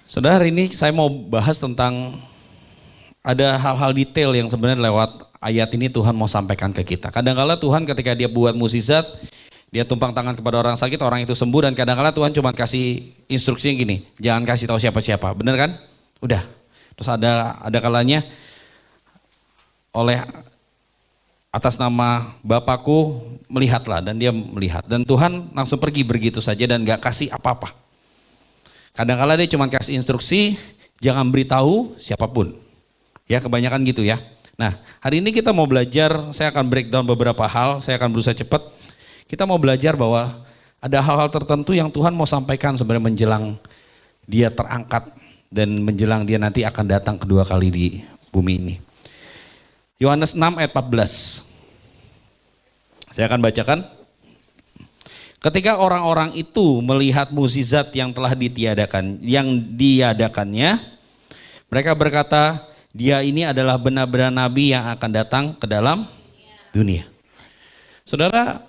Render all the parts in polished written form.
Saudara, hari ini saya mau bahas tentang ada hal-hal detail yang sebenarnya lewat ayat ini Tuhan mau sampaikan ke kita. Kadang-kala Tuhan ketika dia buat mukjizat, dia tumpang tangan kepada orang sakit, orang itu sembuh, dan kadang-kala Tuhan cuma kasih instruksinya gini, jangan kasih tahu siapa-siapa, bener kan? Udah. Terus ada kalanya oleh atas nama Bapakku melihatlah, dan dia melihat, dan Tuhan langsung pergi begitu saja dan gak kasih apa-apa. Kadang-kala dia cuma kasih instruksi, jangan beritahu siapapun. Ya, kebanyakan gitu ya. Nah, hari ini kita mau belajar, saya akan breakdown beberapa hal, saya akan berusaha cepat. Kita mau belajar bahwa ada hal-hal tertentu yang Tuhan mau sampaikan sebenarnya menjelang dia terangkat dan menjelang dia nanti akan datang kedua kali di bumi ini. Yohanes 6 ayat 14. Saya akan bacakan. Ketika orang-orang itu melihat mukjizat yang telah diadakannya, mereka berkata, dia ini adalah benar-benar nabi yang akan datang ke dalam dunia. Saudara,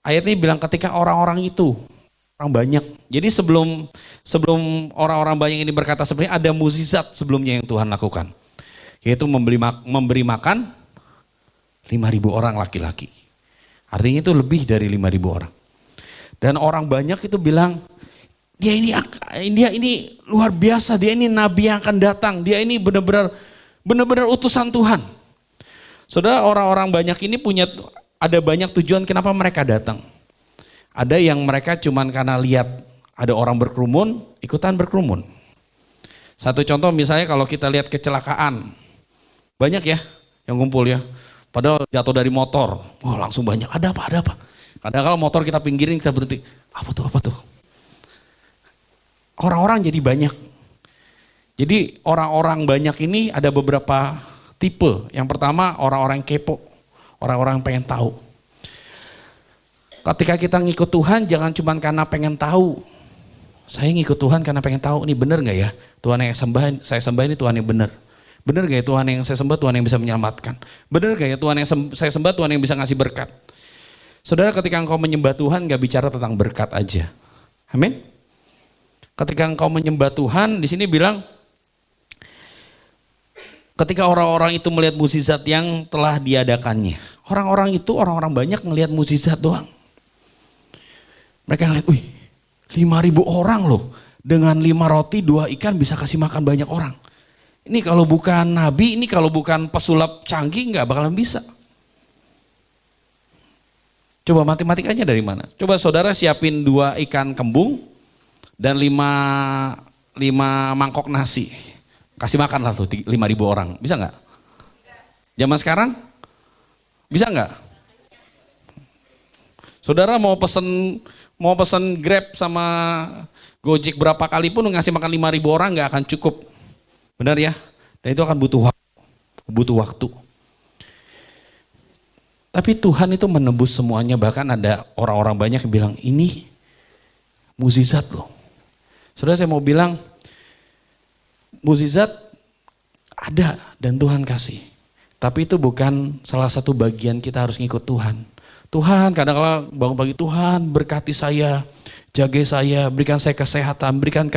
ayat ini bilang ketika orang-orang itu, orang banyak. Jadi sebelum orang-orang banyak ini berkata, sebenarnya ada mukjizat sebelumnya yang Tuhan lakukan, yaitu memberi makan 5.000 orang laki-laki. Artinya itu lebih dari 5.000 orang. Dan orang banyak itu bilang, dia ini luar biasa, dia ini nabi yang akan datang, dia ini benar-benar utusan Tuhan. Saudara, orang-orang banyak ini ada banyak tujuan kenapa mereka datang. Ada yang mereka cuman karena lihat ada orang berkerumun, ikutan berkerumun. Satu contoh misalnya kalau kita lihat kecelakaan, banyak ya yang ngumpul ya. Padahal jatuh dari motor, wah langsung banyak, ada apa. Kadang-kadang motor kita pinggirin, kita berhenti, apa tuh. Orang-orang jadi banyak. Jadi orang-orang banyak ini ada beberapa tipe. Yang pertama orang-orang kepo, orang-orang yang pengen tahu. Ketika kita ngikut Tuhan jangan cuma karena pengen tahu. Saya ngikut Tuhan karena pengen tahu, ini benar gak ya? Tuhan yang saya sembah ini Tuhan yang benar. Benar gak ya Tuhan yang saya sembah, Tuhan yang bisa menyelamatkan? Benar gak ya Tuhan yang saya sembah, Tuhan yang bisa ngasih berkat? Saudara, ketika engkau menyembah Tuhan gak bicara tentang berkat aja. Amin. Ketika engkau menyembah Tuhan, di sini bilang ketika orang-orang itu melihat mukjizat yang telah diadakannya. Orang-orang itu, orang-orang banyak ngelihat mukjizat doang. Mereka ngelihat, 5.000 orang loh, dengan 5 roti 2 ikan bisa kasih makan banyak orang. Ini kalau bukan nabi, ini kalau bukan pesulap canggih nggak bakalan bisa. Coba matematik aja dari mana? Coba saudara siapin 2 ikan kembung dan 5 mangkok nasi. Kasih makan lah tuh 5.000 orang. Bisa nggak? Zaman sekarang? Bisa nggak? Saudara mau pesen Grab sama Gojek berapa kali pun ngasih makan 5.000 orang nggak akan cukup. Benar ya? Dan itu akan butuh waktu. Tapi Tuhan itu menebus semuanya, bahkan ada orang-orang banyak yang bilang, ini mukjizat loh. Saudara, saya mau bilang, mukjizat ada dan Tuhan kasih. Tapi itu bukan salah satu bagian kita harus ngikut Tuhan. Tuhan kadang-kadang bangun pagi, Tuhan berkati saya, jaga saya, berikan saya kesehatan, berikan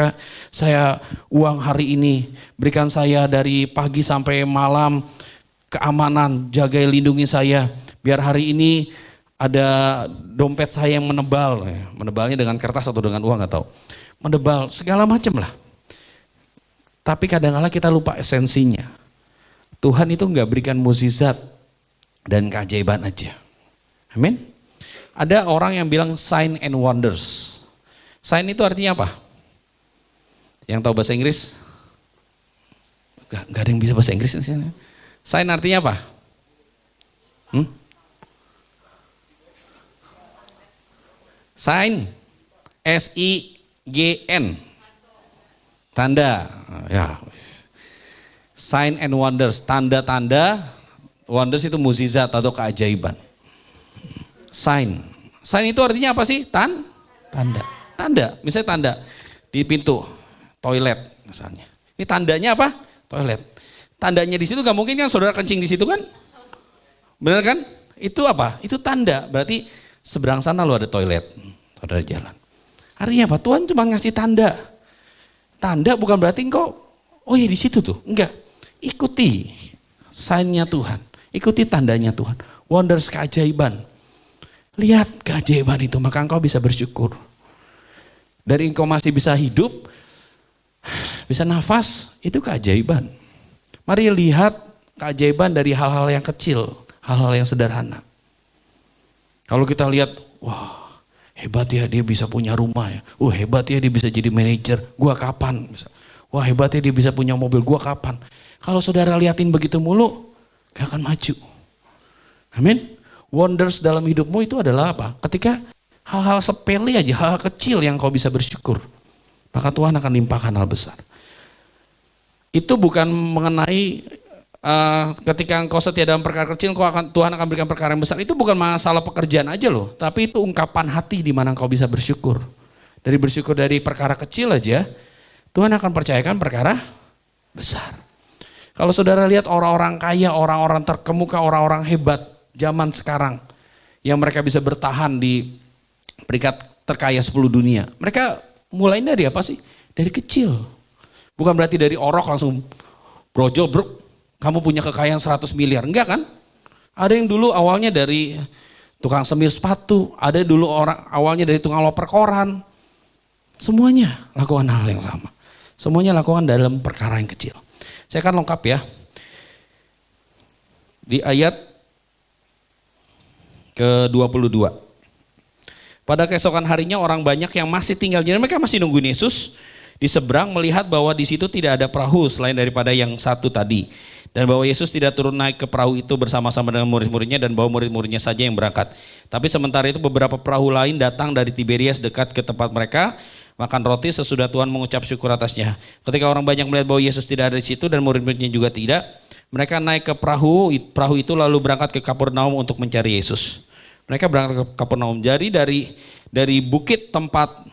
saya uang hari ini, berikan saya dari pagi sampai malam keamanan, jaga lindungi saya, biar hari ini ada dompet saya yang menebal, menebalnya dengan kertas atau dengan uang atau menebal, segala macam lah. Tapi kadang-kadang kita lupa esensinya. Tuhan itu nggak berikan mukjizat dan keajaiban aja. Amin. Ada orang yang bilang sign and wonders. Sign itu artinya apa? Yang tahu bahasa Inggris? Gak ada yang bisa bahasa Inggris. Sign artinya apa? Sign, S-I-G-N, tanda. Ya. Sign and wonders, tanda-tanda. Wonders itu mukjizat atau keajaiban. Sign itu artinya apa sih? Tanda, misalnya tanda di pintu toilet misalnya. Ini tandanya apa? Toilet. Tandanya di situ gak mungkin kan saudara kencing di situ kan? Benar kan? Itu apa? Itu tanda. Berarti seberang sana lo ada toilet. Saudara jalan. Artinya apa? Tuhan cuma ngasih tanda. Tanda bukan berarti engkau, oh ya di situ tuh. Enggak. Ikuti sign-nya Tuhan. Ikuti tandanya Tuhan. Wonders, keajaiban. Lihat keajaiban itu, maka engkau bisa bersyukur. Dari engkau masih bisa hidup, bisa nafas, itu keajaiban. Mari lihat keajaiban dari hal-hal yang kecil, hal-hal yang sederhana. Kalau kita lihat, wah hebat ya dia bisa punya rumah ya. Hebat ya dia bisa jadi manajer, gua kapan? Wah hebat ya dia bisa punya mobil, gua kapan? Kalau saudara liatin begitu mulu, gak akan maju. Amin. Wonders dalam hidupmu itu adalah apa? Ketika hal-hal sepele aja, hal-hal kecil yang kau bisa bersyukur, maka Tuhan akan limpahkan hal besar. Itu bukan mengenai ketika engkau setia dalam perkara kecil, Tuhan akan berikan perkara yang besar. Itu bukan masalah pekerjaan aja loh, tapi itu ungkapan hati di mana engkau bisa bersyukur. Dari bersyukur dari perkara kecil aja, Tuhan akan percayakan perkara besar. Kalau saudara lihat orang-orang kaya, orang-orang terkemuka, orang-orang hebat zaman sekarang, yang mereka bisa bertahan di peringkat terkaya 10 dunia. Mereka mulai dari apa sih? Dari kecil. Bukan berarti dari orok langsung brojol bruk, kamu punya kekayaan 100 miliar. Enggak kan? Ada yang dulu awalnya dari tukang semir sepatu, ada dulu orang awalnya dari tukang loper koran. Semuanya lakukan hal yang sama. Semuanya lakukan dalam perkara yang kecil. Saya akan lengkap ya. Di ayat ke-22. Pada keesokan harinya orang banyak yang masih tinggal, jadi mereka masih nungguin Yesus di seberang, melihat bahwa di situ tidak ada perahu selain daripada yang satu tadi, dan bahwa Yesus tidak turun naik ke perahu itu bersama-sama dengan murid-muridnya, dan bahwa murid-muridnya saja yang berangkat. Tapi sementara itu beberapa perahu lain datang dari Tiberias dekat ke tempat mereka makan roti sesudah Tuhan mengucap syukur atasnya. Ketika orang banyak melihat bahwa Yesus tidak ada di situ dan murid-muridnya juga tidak, mereka naik ke perahu itu lalu berangkat ke Kapernaum untuk mencari Yesus. Mereka berangkat ke Kapernaum. Jadi dari bukit tempat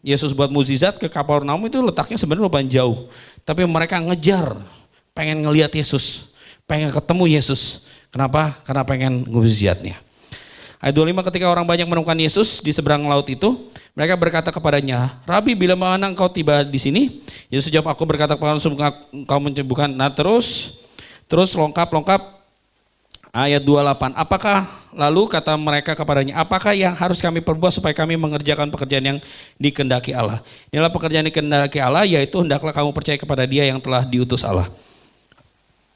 Yesus buat mukjizat ke Kapernaum itu letaknya sebenarnya lumayan jauh. Tapi mereka ngejar, pengen ngelihat Yesus, pengen ketemu Yesus. Kenapa? Karena pengen mukjizatnya. Ayat 25, ketika orang banyak menemukan Yesus di seberang laut itu, mereka berkata kepadanya, Rabi, bila mana engkau tiba di sini? Yesus jawab, aku berkata kepadamu, engkau menyembuhkan. Nah terus lengkap. Ayat 28, apakah lalu kata mereka kepadanya, apakah yang harus kami perbuat supaya kami mengerjakan pekerjaan yang dikehendaki Allah? Inilah pekerjaan yang dikehendaki Allah, yaitu hendaklah kamu percaya kepada Dia yang telah diutus Allah.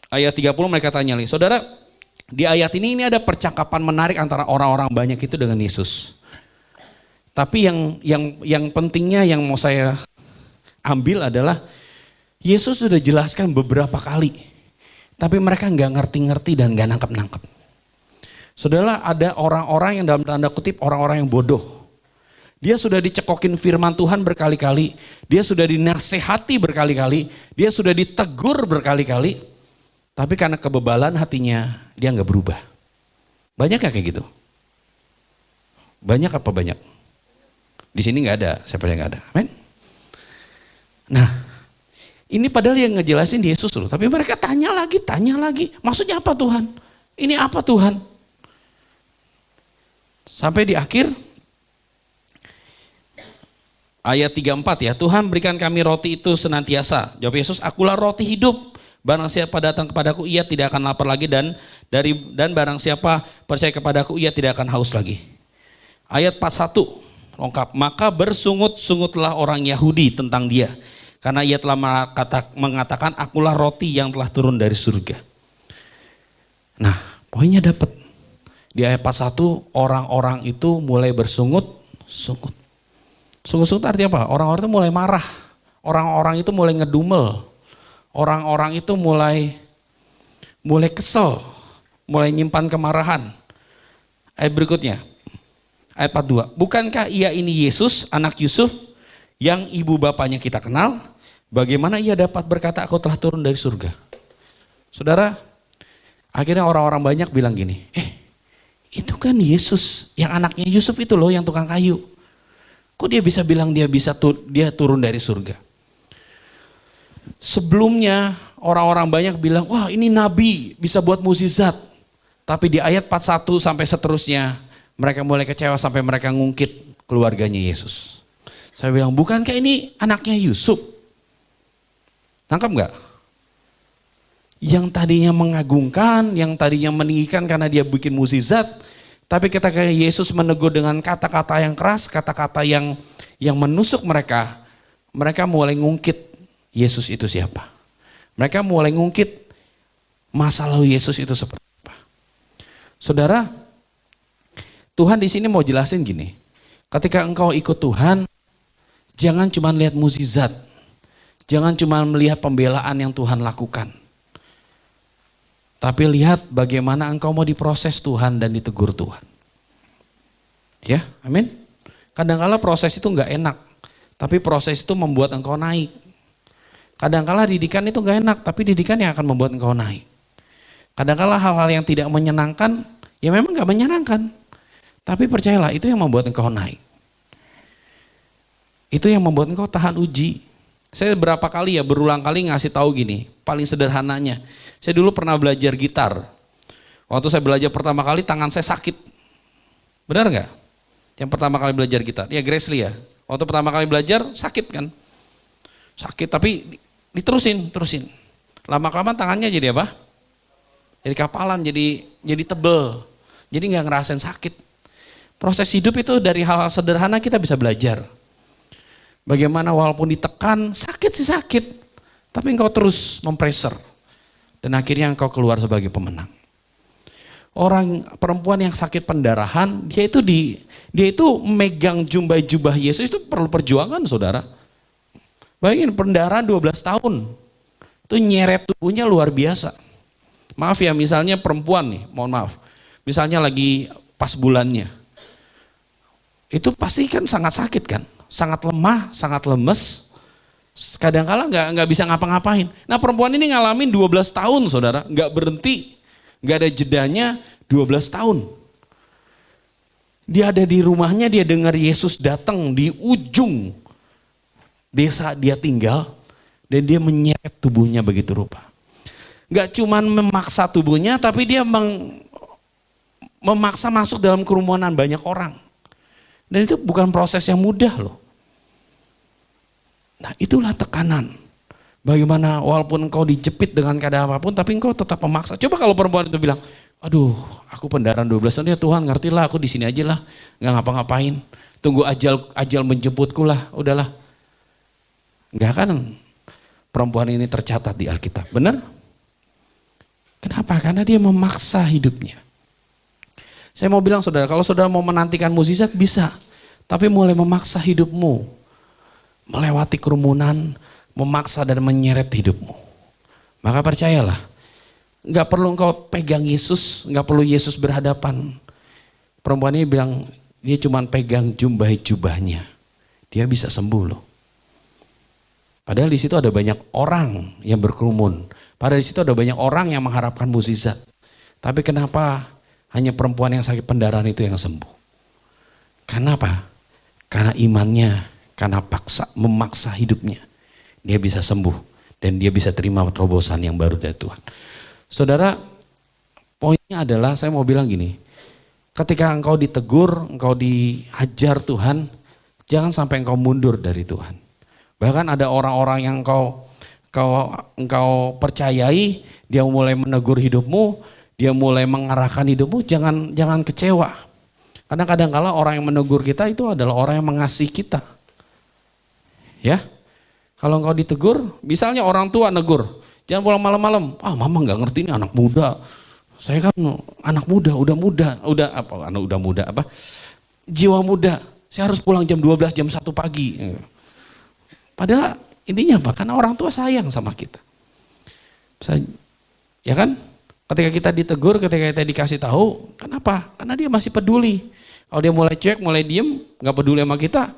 Ayat 30 mereka tanya lagi, saudara, di ayat ini ada percakapan menarik antara orang-orang banyak itu dengan Yesus. Tapi yang pentingnya yang mau saya ambil adalah Yesus sudah jelaskan beberapa kali. Tapi mereka nggak ngerti-ngerti dan nggak nangkep-nangkep. Saudara, ada orang-orang yang dalam tanda kutip orang-orang yang bodoh. Dia sudah dicekokin firman Tuhan berkali-kali, dia sudah dinasehati berkali-kali, dia sudah ditegur berkali-kali, tapi karena kebebalan hatinya dia nggak berubah. Banyak ya kayak gitu? Banyak apa banyak? Di sini nggak ada, saya percaya nggak ada. Amin. Nah, ini padahal yang ngejelasin Yesus loh, tapi mereka tanya lagi, maksudnya apa Tuhan? Ini apa Tuhan? Sampai di akhir ayat 34 ya, Tuhan berikan kami roti itu senantiasa. Jawab Yesus, akulah roti hidup. Barang siapa datang kepadaku, ia tidak akan lapar lagi, dan barang siapa percaya kepadaku, ia tidak akan haus lagi. Ayat 41 lengkap, maka bersungut-sungutlah orang Yahudi tentang dia, karena ia telah mengatakan, akulah roti yang telah turun dari surga. Nah, poinnya dapat. Di ayat 41, orang-orang itu mulai bersungut-sungut. Sungut-sungut artinya apa? Orang-orang itu mulai marah. Orang-orang itu mulai ngedumel. Orang-orang itu mulai kesel. Mulai nyimpan kemarahan. Ayat berikutnya. Ayat 42. Bukankah ia ini Yesus, anak Yusuf, yang ibu bapaknya kita kenal? Bagaimana ia dapat berkata aku telah turun dari surga? Saudara, akhirnya orang-orang banyak bilang gini, itu kan Yesus, yang anaknya Yusuf itu loh, yang tukang kayu. Kok dia bisa bilang dia turun dari surga? Sebelumnya orang-orang banyak bilang, wah ini nabi, bisa buat mukjizat. Tapi di ayat 41 sampai seterusnya, mereka mulai kecewa sampai mereka ngungkit keluarganya Yesus. Saya bilang, bukankah ini anaknya Yusuf? Tangkap nggak? Yang tadinya mengagungkan, yang tadinya meninggikan karena dia bikin mukjizat, tapi ketika Yesus menegur dengan kata-kata yang keras, kata-kata yang menusuk mereka, mereka mulai ngungkit Yesus itu siapa. Mereka mulai ngungkit masa lalu Yesus itu seperti apa. Saudara, Tuhan di sini mau jelasin gini, ketika engkau ikut Tuhan, jangan cuma lihat mukjizat, jangan cuma melihat pembelaan yang Tuhan lakukan. Tapi lihat bagaimana engkau mau diproses Tuhan dan ditegur Tuhan. Ya, amin. Kadang-kala proses itu nggak enak, tapi proses itu membuat engkau naik. Kadang-kala didikan itu nggak enak, tapi didikan yang akan membuat engkau naik. Kadang-kala hal-hal yang tidak menyenangkan, ya memang nggak menyenangkan. Tapi percayalah, itu yang membuat engkau naik. Itu yang membuat engkau tahan uji. Saya berulang kali ngasih tahu gini, paling sederhananya. Saya dulu pernah belajar gitar. Waktu saya belajar pertama kali tangan saya sakit. Benar nggak? Yang pertama kali belajar gitar, ya Gracely ya. Waktu pertama kali belajar sakit kan? Sakit tapi diterusin. Lama-kelamaan tangannya jadi apa? Jadi kapalan, jadi tebel. Jadi nggak ngerasain sakit. Proses hidup itu dari hal-hal sederhana kita bisa belajar. Bagaimana walaupun ditekan, sakit sih sakit, tapi engkau terus mempreser. Dan akhirnya engkau keluar sebagai pemenang. Orang perempuan yang sakit pendarahan, dia itu megang jubah Yesus itu perlu perjuangan, saudara. Bayangin pendarahan 12 tahun, itu nyeret tubuhnya luar biasa. Maaf ya, misalnya perempuan nih, mohon maaf, misalnya lagi pas bulannya, itu pasti kan sangat sakit kan, sangat lemah, sangat lemes, kadang-kala nggak bisa ngapa-ngapain. Nah perempuan ini ngalamin 12 tahun saudara, nggak berhenti, nggak ada jedanya 12 tahun. Dia ada di rumahnya, dia dengar Yesus datang di ujung desa dia tinggal, dan dia menyeret tubuhnya begitu rupa. Nggak cuman memaksa tubuhnya, tapi dia memaksa masuk dalam kerumunan banyak orang. Dan itu bukan proses yang mudah loh. Nah itulah tekanan. Bagaimana walaupun engkau dijepit dengan keadaan apapun, tapi engkau tetap memaksa. Coba kalau perempuan itu bilang, aduh aku pendarahan 12 tahun, ya Tuhan ngertilah, aku di sini aja lah, nggak ngapa-ngapain. Tunggu ajal menjemputku lah, udahlah. Enggak kan perempuan ini tercatat di Alkitab, benar? Kenapa? Karena dia memaksa hidupnya. Saya mau bilang saudara, kalau saudara mau menantikan mukjizat bisa, tapi mulai memaksa hidupmu, melewati kerumunan, memaksa dan menyeret hidupmu. Maka percayalah, nggak perlu engkau pegang Yesus, nggak perlu Yesus berhadapan. Perempuan ini bilang, dia cuma pegang jubahnya, dia bisa sembuh loh. Padahal di situ ada banyak orang yang berkerumun. Padahal di situ ada banyak orang yang mengharapkan mukjizat. Tapi kenapa hanya perempuan yang sakit pendarahan itu yang sembuh? Karena apa? Karena imannya, karena memaksa hidupnya. Dia bisa sembuh dan dia bisa terima terobosan yang baru dari Tuhan. Saudara, poinnya adalah saya mau bilang gini. Ketika engkau ditegur, engkau dihajar Tuhan, jangan sampai engkau mundur dari Tuhan. Bahkan ada orang-orang yang engkau percayai, dia mulai menegur hidupmu, dia mulai mengarahkan hidupmu, jangan kecewa. Karena kadang-kala orang yang menegur kita itu adalah orang yang mengasihi kita. Ya, kalau engkau ditegur, misalnya orang tua negur, jangan pulang malam-malam. Ah, mama nggak ngerti ini anak muda. Saya kan anak muda, udah muda, jiwa muda. Saya harus pulang jam 12, jam 1 pagi. Padahal intinya apa? Karena orang tua sayang sama kita. Ya kan? Ketika kita ditegur, ketika kita dikasih tahu, kenapa? Karena dia masih peduli. Kalau dia mulai cuek, mulai diem, nggak peduli sama kita,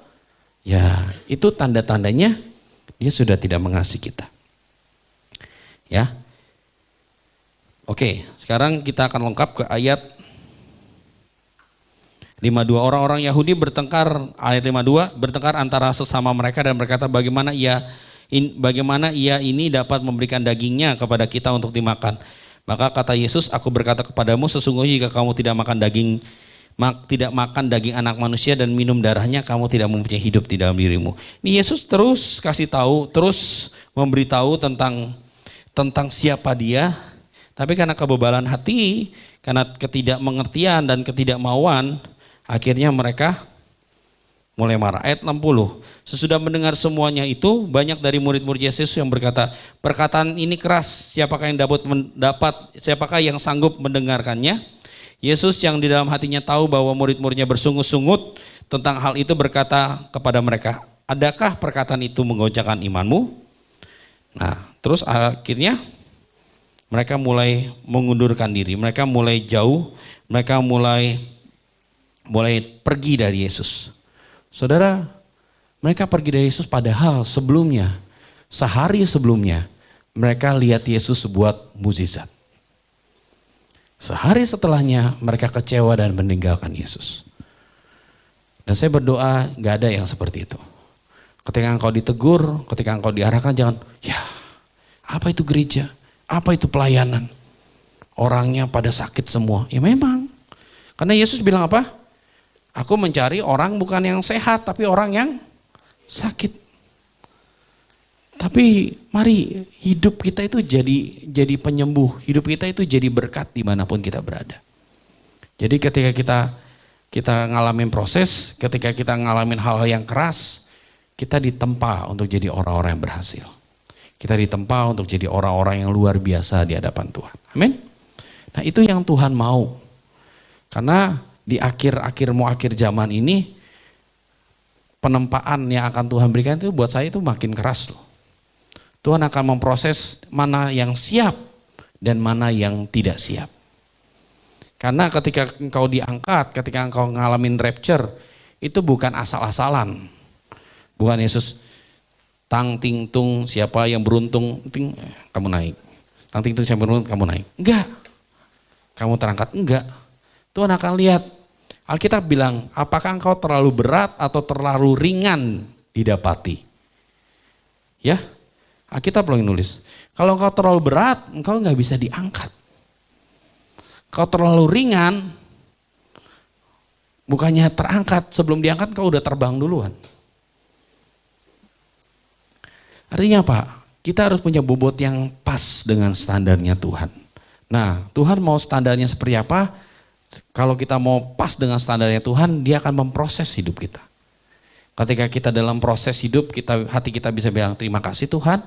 ya itu tanda-tandanya dia sudah tidak mengasihi kita. Ya. Oke, sekarang kita akan lengkap ke ayat 52. Orang-orang Yahudi bertengkar, ayat 52, bertengkar antara sesama mereka dan berkata bagaimana ia ini dapat memberikan dagingnya kepada kita untuk dimakan. Maka kata Yesus, aku berkata kepadamu sesungguhnya jika kamu tidak makan daging anak manusia dan minum darahnya, kamu tidak mempunyai hidup di dalam dirimu. Ini Yesus terus kasih tahu, terus memberitahu tentang siapa dia, tapi karena kebebalan hati, karena ketidakmengertian dan ketidakmauan, akhirnya mereka mulai marah. Ayat 60, sesudah mendengar semuanya itu, banyak dari murid-murid Yesus yang berkata, perkataan ini keras, siapakah yang sanggup mendengarkannya? Yesus yang di dalam hatinya tahu bahwa murid-muridnya bersungut-sungut tentang hal itu berkata kepada mereka, adakah perkataan itu menggoncangkan imanmu? Nah, terus akhirnya mereka mulai mengundurkan diri, mereka mulai jauh, mereka mulai pergi dari Yesus. Saudara, mereka pergi dari Yesus padahal sebelumnya, sehari sebelumnya, mereka lihat Yesus buat mukjizat. Sehari setelahnya mereka kecewa dan meninggalkan Yesus. Dan saya berdoa gak ada yang seperti itu. Ketika engkau ditegur, ketika engkau diarahkan, jangan, ya apa itu gereja? Apa itu pelayanan? Orangnya pada sakit semua. Ya memang. Karena Yesus bilang apa? Aku mencari orang bukan yang sehat, tapi orang yang sakit. Tapi mari hidup kita itu jadi penyembuh. Hidup kita itu jadi berkat dimanapun kita berada. Jadi ketika kita ngalamin proses, ketika kita ngalamin hal-hal yang keras, kita ditempa untuk jadi orang-orang yang berhasil. Kita ditempa untuk jadi orang-orang yang luar biasa di hadapan Tuhan. Amin. Nah itu yang Tuhan mau. Karena di akhir zaman ini, penempaan yang akan Tuhan berikan itu buat saya itu makin keras loh. Tuhan akan memproses mana yang siap dan mana yang tidak siap. Karena ketika engkau diangkat, ketika engkau ngalamin rapture, itu bukan asal-asalan. Bukan Yesus tang ting tung siapa yang beruntung ting kamu naik. Tang ting tung siapa yang beruntung kamu naik. Enggak. Kamu terangkat enggak. Tuhan akan lihat. Alkitab bilang, apakah engkau terlalu berat atau terlalu ringan didapati? Ya. Alkitab belum nulis. Kalau engkau terlalu berat, engkau enggak bisa diangkat. Kalau terlalu ringan, bukannya terangkat, sebelum diangkat engkau udah terbang duluan. Artinya apa? Kita harus punya bobot yang pas dengan standarnya Tuhan. Nah, Tuhan mau standarnya seperti apa? Kalau kita mau pas dengan standarnya Tuhan, Dia akan memproses hidup kita. Ketika kita dalam proses hidup, hati kita bisa bilang terima kasih Tuhan,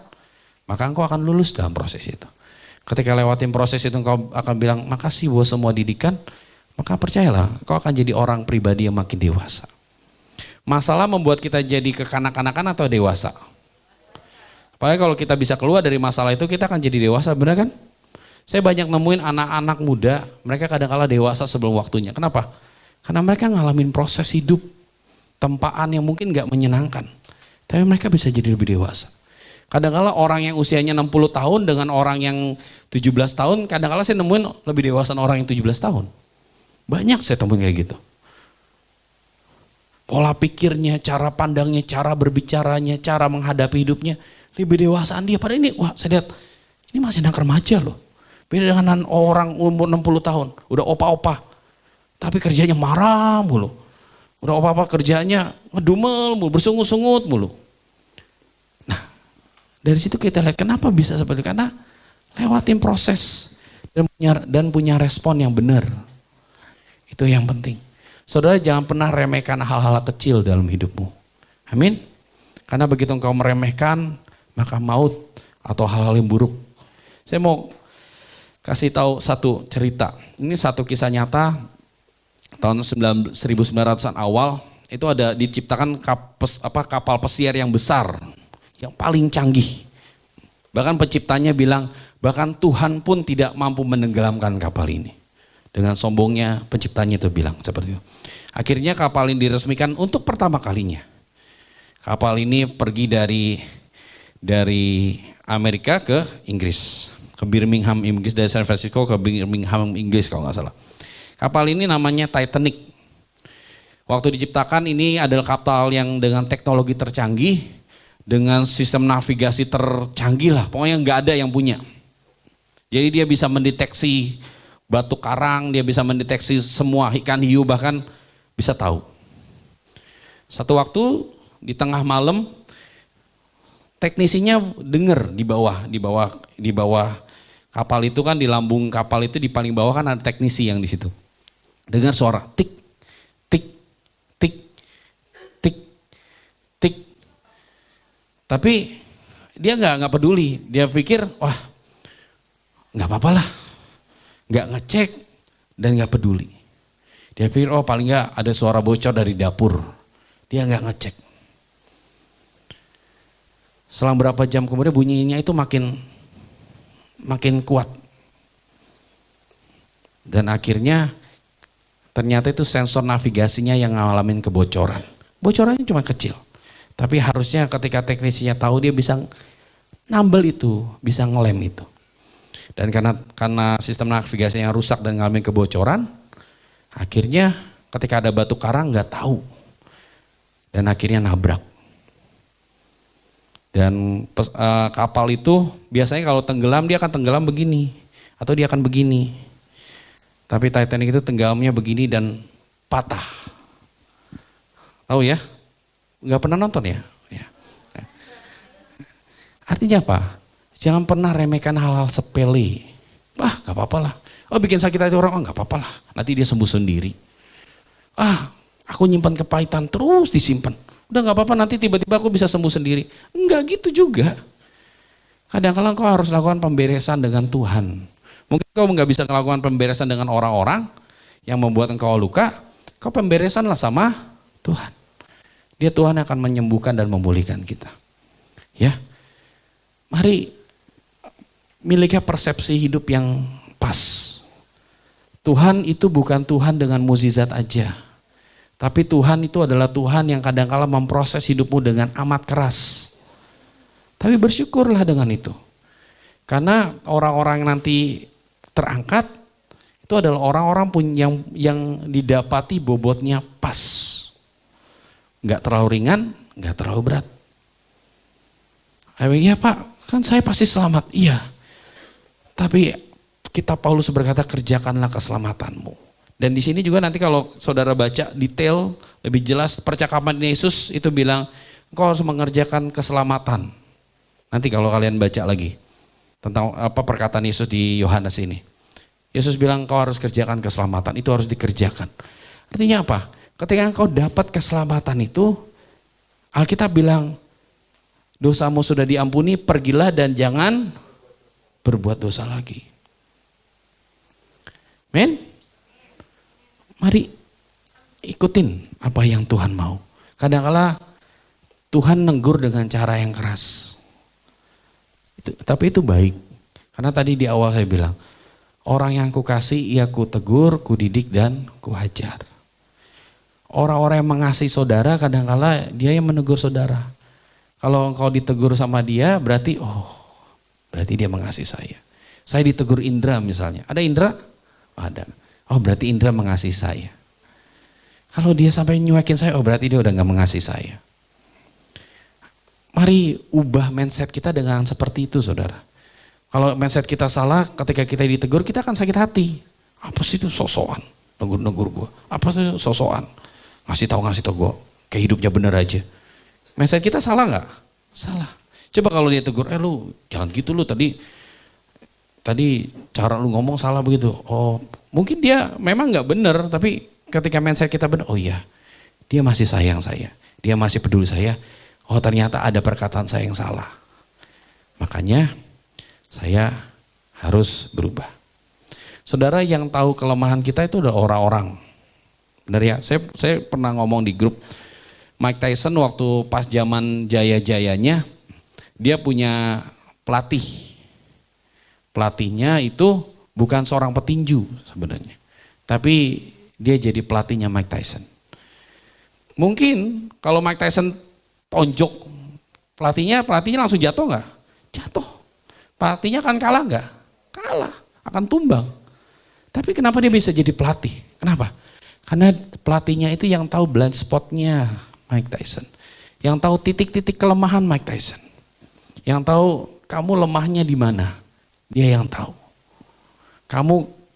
maka engkau akan lulus dalam proses itu. Ketika lewatin proses itu engkau akan bilang makasih buat semua didikan, maka percayalah engkau akan jadi orang pribadi yang makin dewasa. Masalah membuat kita jadi kekanak-kanakan atau dewasa? Apalagi kalau kita bisa keluar dari masalah itu, kita akan jadi dewasa, benar kan? Saya banyak nemuin anak-anak muda, mereka kadang-kala dewasa sebelum waktunya. Kenapa? Karena mereka ngalamin proses hidup, tempaan yang mungkin gak menyenangkan. Tapi mereka bisa jadi lebih dewasa. Kadang-kala orang yang usianya 60 tahun dengan orang yang 17 tahun, kadang-kala saya nemuin lebih dewasa orang yang 17 tahun. Banyak saya temuin kayak gitu. Pola pikirnya, cara pandangnya, cara berbicaranya, cara menghadapi hidupnya, lebih dewasaan dia. Padahal ini, wah saya lihat, ini masih anak remaja loh. Beda dengan orang umur 60 tahun, udah opa-opa. Tapi kerjanya marah mulu. Udah opa-opa kerjanya ngedumel mulu, bersungut-sungut mulu. Nah, dari situ kita lihat kenapa bisa seperti itu. Karena lewatin proses dan punya respon yang benar. Itu yang penting. Saudara jangan pernah remehkan hal-hal kecil dalam hidupmu. Amin. Karena begitu engkau meremehkan, maka maut atau hal-hal yang buruk. Saya mau kasih tahu satu cerita. Ini satu kisah nyata tahun 1900-an awal. Itu ada diciptakan kapal pesiar yang besar, yang paling canggih. Bahkan penciptanya bilang, bahkan Tuhan pun tidak mampu menenggelamkan kapal ini. Dengan sombongnya penciptanya itu bilang seperti itu. Akhirnya kapal ini diresmikan untuk pertama kalinya. Kapal ini pergi dari Amerika ke Inggris, ke Birmingham Inggris, dari San Francisco ke Birmingham Inggris kalau nggak salah. Kapal ini namanya Titanic. Waktu diciptakan ini adalah kapal yang dengan teknologi tercanggih, dengan sistem navigasi tercanggih lah, pokoknya nggak ada yang punya. Jadi dia bisa mendeteksi batu karang, dia bisa mendeteksi semua ikan hiu, bahkan bisa tahu. Satu waktu di tengah malam, teknisinya dengar di bawah kapal itu kan, di lambung kapal itu di paling bawah kan ada teknisi yang di situ. Dengar suara tik tik tik tik tik. Tapi dia nggak peduli, dia pikir wah nggak apa-apa lah, nggak ngecek dan nggak peduli. Dia pikir oh paling nggak ada suara bocor dari dapur, dia nggak ngecek. Selang berapa jam kemudian bunyinya itu makin kuat. Dan akhirnya ternyata itu sensor navigasinya yang ngalamin kebocoran. Bocorannya cuma kecil. Tapi harusnya ketika teknisinya tahu dia bisa nambel itu, bisa ngelem itu. Dan karena sistem navigasinya rusak dan ngalamin kebocoran, akhirnya ketika ada batu karang nggak tahu. Dan akhirnya nabrak. Dan kapal itu biasanya kalau tenggelam dia akan tenggelam begini atau dia akan begini. Tapi Titanic itu tenggelamnya begini dan patah. Tahu ya? Nggak pernah nonton ya? Ya. Artinya apa? Jangan pernah remehkan hal-hal sepele. Wah, nggak apa-apa lah. Oh, bikin sakit hati orang, oh nggak apa-apa lah. Nanti dia sembuh sendiri. Ah, aku nyimpan kepahitan terus disimpan. Udah nggak apa-apa, nanti tiba-tiba aku bisa sembuh sendiri. Enggak gitu juga. Kadang-kadang kau harus lakukan pemberesan dengan Tuhan. Mungkin kau nggak bisa melakukan pemberesan dengan orang-orang yang membuat engkau luka. Kau pemberesanlah sama Tuhan. Dia Tuhan akan menyembuhkan dan memulihkan kita. Ya, mari miliki persepsi hidup yang pas. Tuhan itu bukan Tuhan dengan mukjizat aja. Tapi Tuhan itu adalah Tuhan yang kadang-kala memproses hidupmu dengan amat keras. Tapi bersyukurlah dengan itu. Karena orang-orang yang nanti terangkat, itu adalah orang-orang yang didapati bobotnya pas. Nggak terlalu ringan, nggak terlalu berat. Iya Pak, kan saya pasti selamat. Iya. Tapi kitab Paulus berkata kerjakanlah keselamatanmu. Dan di sini juga nanti kalau saudara baca detail lebih jelas percakapan Yesus itu bilang engkau harus mengerjakan keselamatan. Nanti kalau kalian baca lagi tentang apa perkataan Yesus di Yohanes ini. Yesus bilang engkau harus kerjakan keselamatan, itu harus dikerjakan. Artinya apa? Ketika engkau dapat keselamatan itu, Alkitab bilang dosamu sudah diampuni, pergilah dan jangan berbuat dosa lagi. Amen. Mari ikutin apa yang Tuhan mau. Kadang-kala Tuhan negur dengan cara yang keras. Tapi itu baik. Karena tadi di awal saya bilang, orang yang kukasih ia kutegur, kudidik dan kuhajar. Orang-orang yang mengasihi saudara kadang-kala dia yang menegur saudara. Kalau engkau ditegur sama dia berarti berarti dia mengasihi saya. Saya ditegur Indra misalnya. Ada Indra? Ada. Oh berarti Indra mengasihi saya. Kalau dia sampai nyuekin saya, oh berarti dia udah gak mengasihi saya. Mari ubah mindset kita dengan seperti itu saudara. Kalau mindset kita salah, ketika kita ditegur kita akan sakit hati. Apa sih itu sosokan, negur-negur gue. Apa sih itu sosokan, ngasih tahu gue, kayak hidupnya bener aja. Mindset kita salah gak? Salah. Coba kalau dia tegur, lu jangan gitu lu tadi cara lu ngomong salah begitu. Oh mungkin dia memang nggak benar, tapi ketika mindset kita benar, oh iya dia masih sayang saya, dia masih peduli saya. Oh ternyata ada perkataan saya yang salah, makanya saya harus berubah. Saudara, yang tahu kelemahan kita itu udah orang-orang, benar ya. Saya pernah ngomong di grup Mike Tyson waktu pas zaman jaya-jayanya, dia punya pelatih. Pelatihnya itu bukan seorang petinju sebenarnya, tapi dia jadi pelatihnya Mike Tyson. Mungkin kalau Mike Tyson tonjok pelatihnya langsung jatuh nggak? Jatuh. Pelatihnya akan kalah nggak? Kalah, akan tumbang. Tapi kenapa dia bisa jadi pelatih? Kenapa? Karena pelatihnya itu yang tahu blind spotnya Mike Tyson, yang tahu titik-titik kelemahan Mike Tyson, yang tahu kamu lemahnya di mana. Dia yang tahu.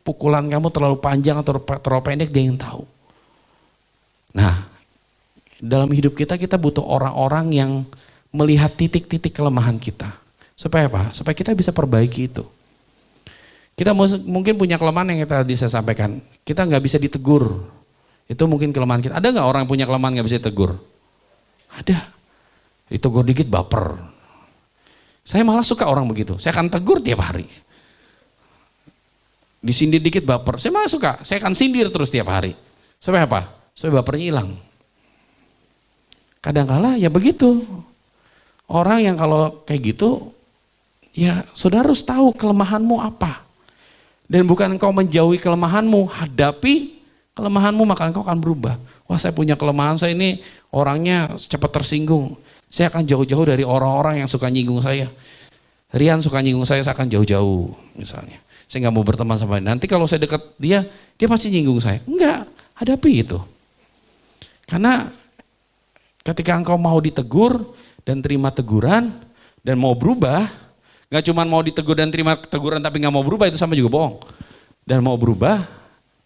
Pukulan kamu terlalu panjang atau terlalu pendek, dia yang tahu. Nah, dalam hidup kita butuh orang-orang yang melihat titik-titik kelemahan kita. Supaya apa? Supaya kita bisa perbaiki itu. Kita mungkin punya kelemahan yang kita bisa sampaikan. Kita nggak bisa ditegur. Itu mungkin kelemahan kita. Ada nggak orang yang punya kelemahan nggak bisa ditegur? Ada. Ditegur dikit baper. Saya malah suka orang begitu. Saya akan tegur tiap hari. Disindir dikit baper. Saya malah suka. Saya akan sindir terus tiap hari. Supaya apa? Supaya bapernya hilang. Kadang-kala ya begitu. Orang yang kalau kayak gitu, ya saudara harus tahu kelemahanmu apa. Dan bukan engkau menjauhi kelemahanmu, hadapi kelemahanmu maka engkau akan berubah. Wah, saya punya kelemahan, saya ini orangnya cepat tersinggung. Saya akan jauh-jauh dari orang-orang yang suka nyinggung saya. Rian suka nyinggung saya akan jauh-jauh misalnya. Saya nggak mau berteman sama dia. Nanti kalau saya dekat dia pasti nyinggung saya. Enggak, hadapi itu. Karena ketika engkau mau ditegur dan terima teguran dan mau berubah, gak cuma mau ditegur dan terima teguran tapi gak mau berubah, itu sama juga bohong. Dan mau berubah,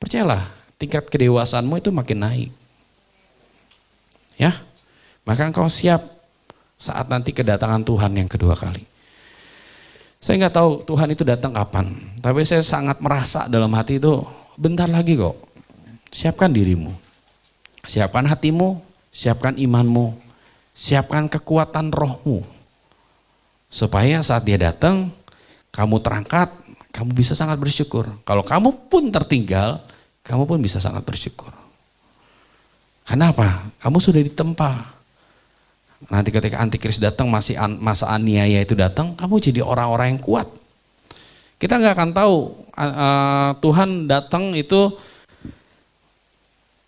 percayalah tingkat kedewasaanmu itu makin naik. Ya, maka engkau siap saat nanti kedatangan Tuhan yang kedua kali. Saya nggak tahu Tuhan itu datang kapan, tapi saya sangat merasa dalam hati itu bentar lagi kok. Siapkan dirimu, siapkan hatimu, siapkan imanmu, siapkan kekuatan rohmu. Supaya saat dia datang, kamu terangkat, kamu bisa sangat bersyukur. Kalau kamu pun tertinggal, kamu pun bisa sangat bersyukur. Karena apa? Kamu sudah ditempa. Nanti ketika antikris datang, masa aniaya itu datang, kamu jadi orang-orang yang kuat. Kita nggak akan tahu Tuhan datang itu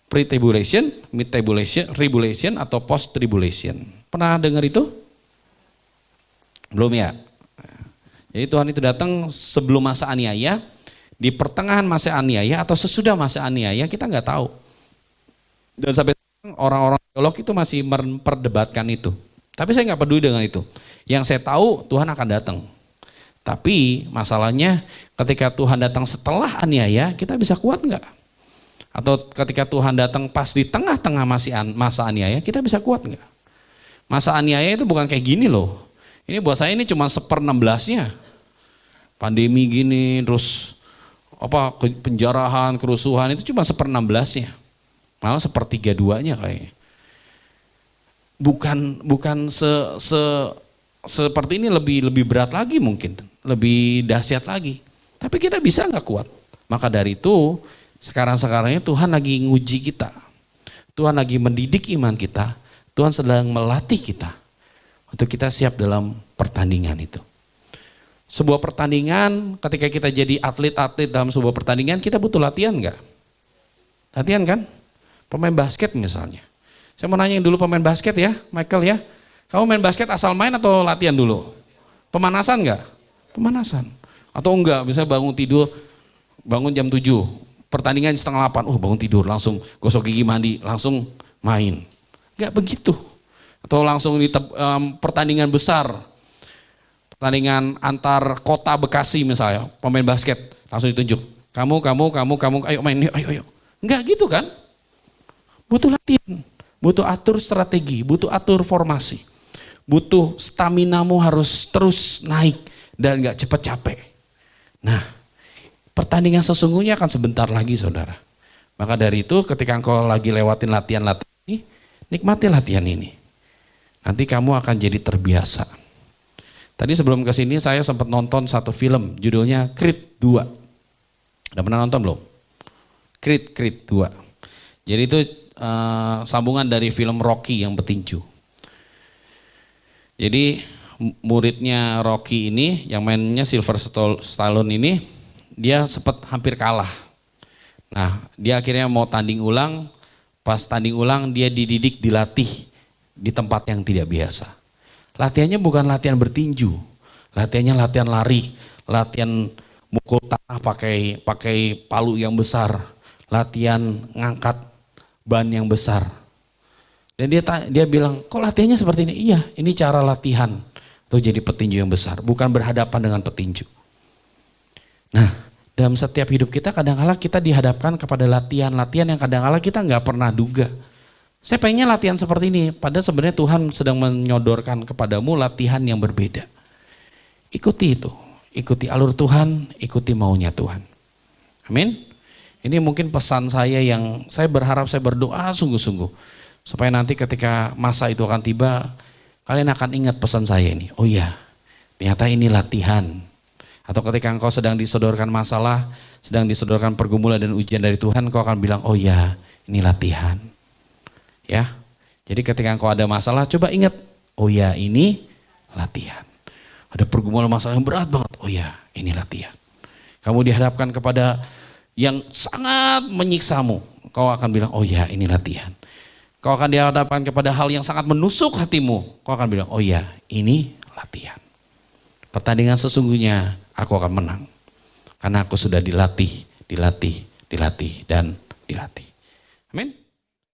pre-tribulation, mid-tribulation, atau post-tribulation. Pernah dengar itu? Belum ya? Jadi Tuhan itu datang sebelum masa aniaya, di pertengahan masa aniaya, atau sesudah masa aniaya, kita nggak tahu. Dan sampai sekarang orang-orang teolog itu masih memperdebatkan itu. Tapi saya nggak peduli dengan itu. Yang saya tahu Tuhan akan datang. Tapi masalahnya ketika Tuhan datang setelah aniaya, kita bisa kuat nggak? Atau ketika Tuhan datang pas di tengah-tengah masa aniaya, kita bisa kuat nggak? Masa aniaya itu bukan kayak gini loh. Ini buat saya ini cuma 1/16-nya. Pandemi gini, terus penjarahan, kerusuhan itu cuma 1/16-nya. Malah 1/32-nya kayaknya. Bukan seperti ini, lebih berat lagi mungkin, lebih dahsyat lagi. Tapi kita bisa nggak kuat? Maka dari itu sekarang-sekarangnya Tuhan lagi nguji kita. Tuhan lagi mendidik iman kita. Tuhan sedang melatih kita untuk kita siap dalam pertandingan itu. Sebuah pertandingan, ketika kita jadi atlet-atlet dalam sebuah pertandingan, kita butuh latihan nggak? Latihan kan? Pemain basket misalnya. Saya mau nanya dulu pemain basket ya, Michael ya. Kamu main basket asal main atau latihan dulu? Pemanasan nggak? Pemanasan. Atau enggak, misalnya bangun jam 7, pertandingan setengah 8, bangun tidur, langsung gosok gigi mandi, langsung main. Enggak begitu. Atau langsung di pertandingan besar, pertandingan antar kota Bekasi misalnya, pemain basket, langsung ditunjuk. Kamu, ayo main, ayo. Enggak gitu kan? Butuh latihan, butuh atur strategi, butuh atur formasi. Butuh staminamu harus terus naik dan enggak cepat capek. Nah, pertandingan sesungguhnya akan sebentar lagi saudara. Maka dari itu ketika engkau lagi lewatin latihan ini, nikmati latihan ini. Nanti kamu akan jadi terbiasa. Tadi sebelum kesini saya sempat nonton satu film, judulnya Creed 2. Udah pernah nonton belum? Creed 2. Jadi itu sambungan dari film Rocky yang petinju. Jadi muridnya Rocky ini, yang mainnya Sylvester Stallone ini, dia sempat hampir kalah. Nah, dia akhirnya mau tanding ulang. Pas tanding ulang dia dididik, dilatih di tempat yang tidak biasa. Latihannya bukan latihan bertinju, latihannya latihan lari, latihan mukul tanah pakai palu yang besar, latihan ngangkat ban yang besar. Dan dia bilang, kok latihannya seperti ini? Iya, ini cara latihan untuk jadi petinju yang besar, bukan berhadapan dengan petinju. Nah, dalam setiap hidup kita kadang-kala kita dihadapkan kepada latihan-latihan yang kadang-kala kita nggak pernah duga. Saya pengennya latihan seperti ini, padahal sebenarnya Tuhan sedang menyodorkan kepadamu latihan yang berbeda. Ikuti itu, ikuti alur Tuhan, ikuti maunya Tuhan. Amin. Ini mungkin pesan saya yang saya berharap, saya berdoa sungguh-sungguh supaya nanti ketika masa itu akan tiba, kalian akan ingat pesan saya ini. Oh iya, ternyata ini latihan. Atau ketika engkau sedang disodorkan masalah, sedang disodorkan pergumulan dan ujian dari Tuhan, engkau akan bilang, oh iya, ini latihan. Ya, jadi ketika engkau ada masalah, coba ingat, oh iya, ini latihan. Ada pergumulan masalah yang berat banget, oh iya, ini latihan. Kamu dihadapkan kepada yang sangat menyiksamu, kau akan bilang, oh iya, ini latihan. Kau akan dihadapkan kepada hal yang sangat menusuk hatimu, kau akan bilang, oh iya, ini latihan. Pertandingan sesungguhnya aku akan menang. Karena aku sudah dilatih, dan dilatih. Amin.